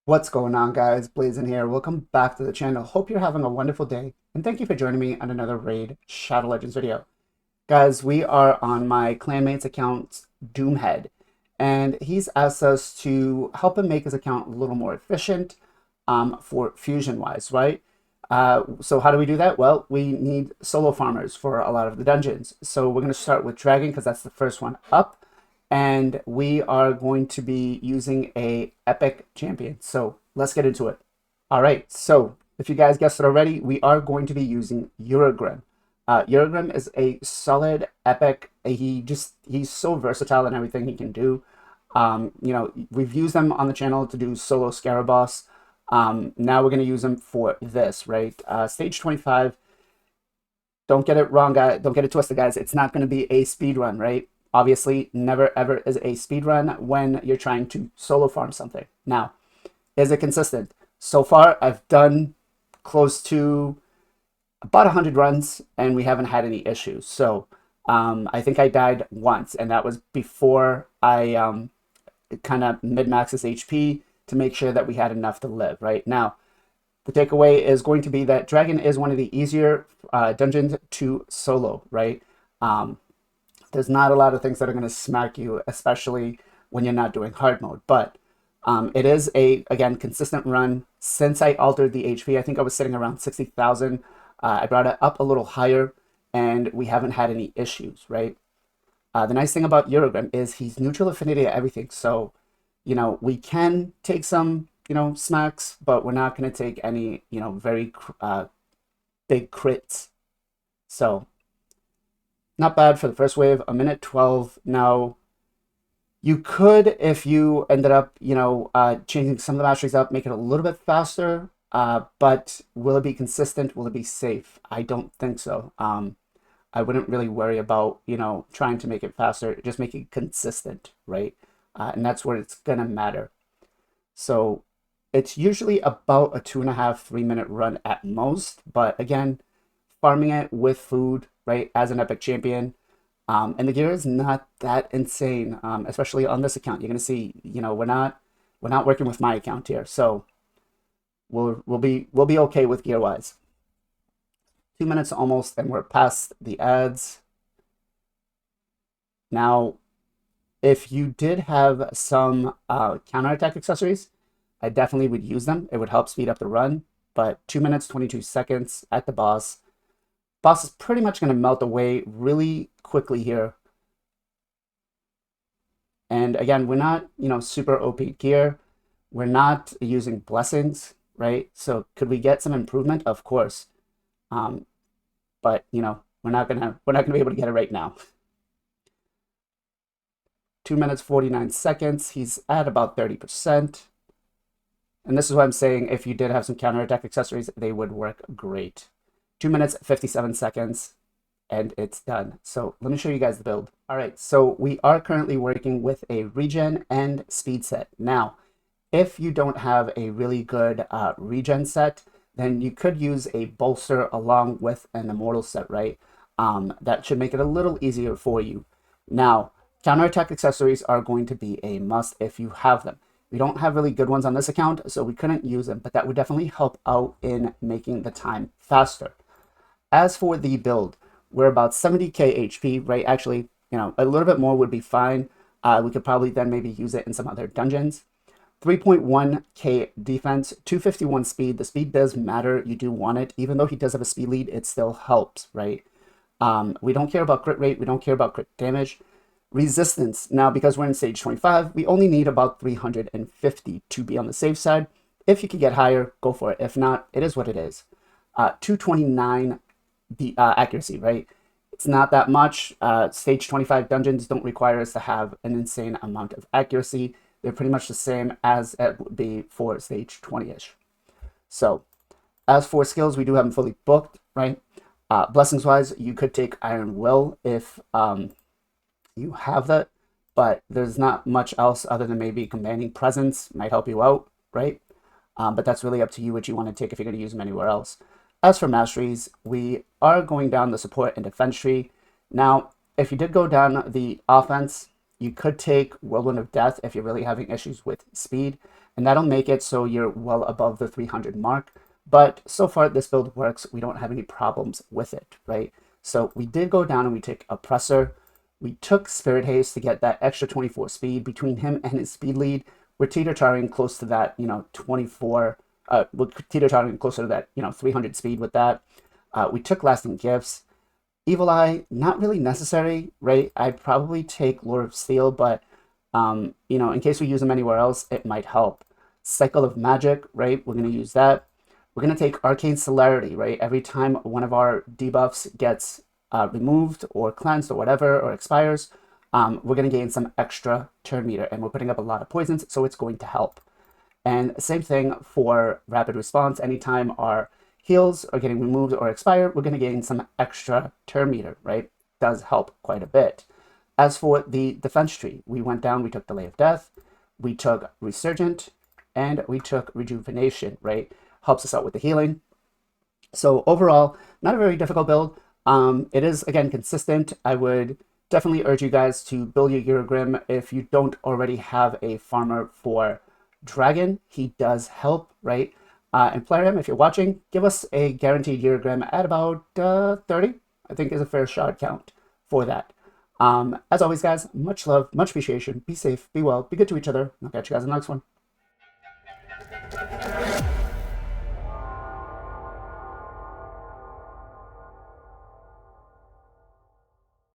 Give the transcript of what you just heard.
What's going on, guys? Blazing here. Welcome back to the channel. Hope you're having a wonderful day, and thank you for joining me on another Raid Shadow Legends video. Guys, we are on my clanmate's account, Doomhead, and he's asked us to help him make his account a little more efficient for fusion-wise, right? So how do we do that? Well, we need solo farmers for a lot of the dungeons. So we're going to start with Dragon because that's the first one up, and we are going to be using a epic champion. So let's get into it. All right, so if you guys guessed it already, we are going to be using Uragrim. Uragrim is a solid epic. He's so versatile in everything he can do. We've used them on the channel to do solo Scaraboss. Now we're going to use them for this, right? Stage 25. Don't get it wrong, guys. Don't get it twisted, guys. It's not going to be a speed run, right? Obviously, never ever is a speed run when you're trying to solo farm something. Now, is it consistent? So far, I've done close to about 100 runs and we haven't had any issues. So I think I died once, and that was before I kind of mid-max his HP to make sure that we had enough to live. Right now, the takeaway is going to be that Dragon is one of the easier dungeons to solo, right? There's not a lot of things that are going to smack you, especially when you're not doing hard mode. But it is again, consistent run. Since I altered the HP, I think I was sitting around 60,000. I brought it up a little higher, and we haven't had any issues, right? The nice thing about Uragrim is he's neutral affinity to everything. So, we can take some, smacks, but we're not going to take any, very big crits. So, not bad for the first wave, a minute 12. Now, you could, if you ended up, changing some of the masteries up, make it a little bit faster. But will it be consistent? Will it be safe? I don't think so. I wouldn't really worry about, trying to make it faster. Just make it consistent, right? And that's where it's gonna matter. So it's usually about a 2.5, 3 minute run at most. But again, farming it with food, right, as an epic champion. And the gear is not that insane, especially on this account. You're gonna see, we're not working with my account here, so we'll be okay with gear wise. 2 minutes almost, and we're past the ads. Now, if you did have some counterattack accessories, I definitely would use them. It would help speed up the run. But 2 minutes, 22 seconds at the boss. Boss is pretty much going to melt away really quickly here. And again, we're not, super OP gear. We're not using blessings, right? So could we get some improvement? Of course. But we're not gonna be able to get it right now. 2 minutes 49 seconds. He's at about 30%. And this is what I'm saying. If you did have some counterattack accessories, they would work great. 2 minutes 57 seconds, and it's done. So let me show you guys the build. All right, so we are currently working with a regen and speed set. Now, if you don't have a really good regen set, then you could use a bolster along with an immortal set, right? That should make it a little easier for you. Now, counterattack accessories are going to be a must if you have them. We don't have really good ones on this account, so we couldn't use them, but that would definitely help out in making the time faster. As for the build, we're about 70k HP, right? Actually, a little bit more would be fine. We could probably then maybe use it in some other dungeons. 3.1k defense, 251 speed. The speed does matter. You do want it. Even though he does have a speed lead, it still helps, right? We don't care about crit rate. We don't care about crit damage. Resistance. Now, because we're in stage 25, we only need about 350 to be on the safe side. If you can get higher, go for it. If not, it is what it is. 229 the accuracy, right? It's not that much. Stage 25 dungeons don't require us to have an insane amount of accuracy. They're pretty much the same as it would be for stage 20-ish. So, as for skills, we do have them fully booked, right? Blessings-wise, you could take Iron Will if you have that, but there's not much else other than maybe Commanding Presence might help you out, right? But that's really up to you what you want to take if you're going to use them anywhere else. As for masteries, we are going down the support and defense tree. Now, if you did go down the offense, you could take Whirlwind of Death if you're really having issues with speed. and that'll make it so you're well above the 300 mark. But so far, this build works. We don't have any problems with it, right? So we did go down and we took Oppressor. We took Spirit Haste to get that extra 24 speed. Between him and his speed lead, we're teeter-tottering close to that, 24, we're teeter-tottering closer to that, 300 speed with that. We took Lasting Gifts. Evil Eye, not really necessary, right? I'd probably take Lord of Steel, but, in case we use them anywhere else, it might help. Cycle of Magic, right? We're going to use that. We're going to take Arcane Celerity, right? Every time one of our debuffs gets removed or cleansed or whatever, or expires, we're going to gain some extra turn meter, and we're putting up a lot of poisons, so it's going to help. And same thing for Rapid Response. Anytime our heals are getting removed or expired, we're going to gain some extra turn meter, right? Does help quite a bit. As for the defense tree, we went down, we took Delay of Death, we took Resurgent, and we took Rejuvenation, right? Helps us out with the healing. So overall, not a very difficult build. It is, again, consistent. I would definitely urge you guys to build your Eurogrim if you don't already have a farmer for Dragon. He does help, right? And Plarium, if you're watching, give us a guaranteed Eurogrim at about 30, I think is a fair shot count for that. As always, guys, much love, much appreciation. Be safe, be well, be good to each other. I'll catch you guys in the next one.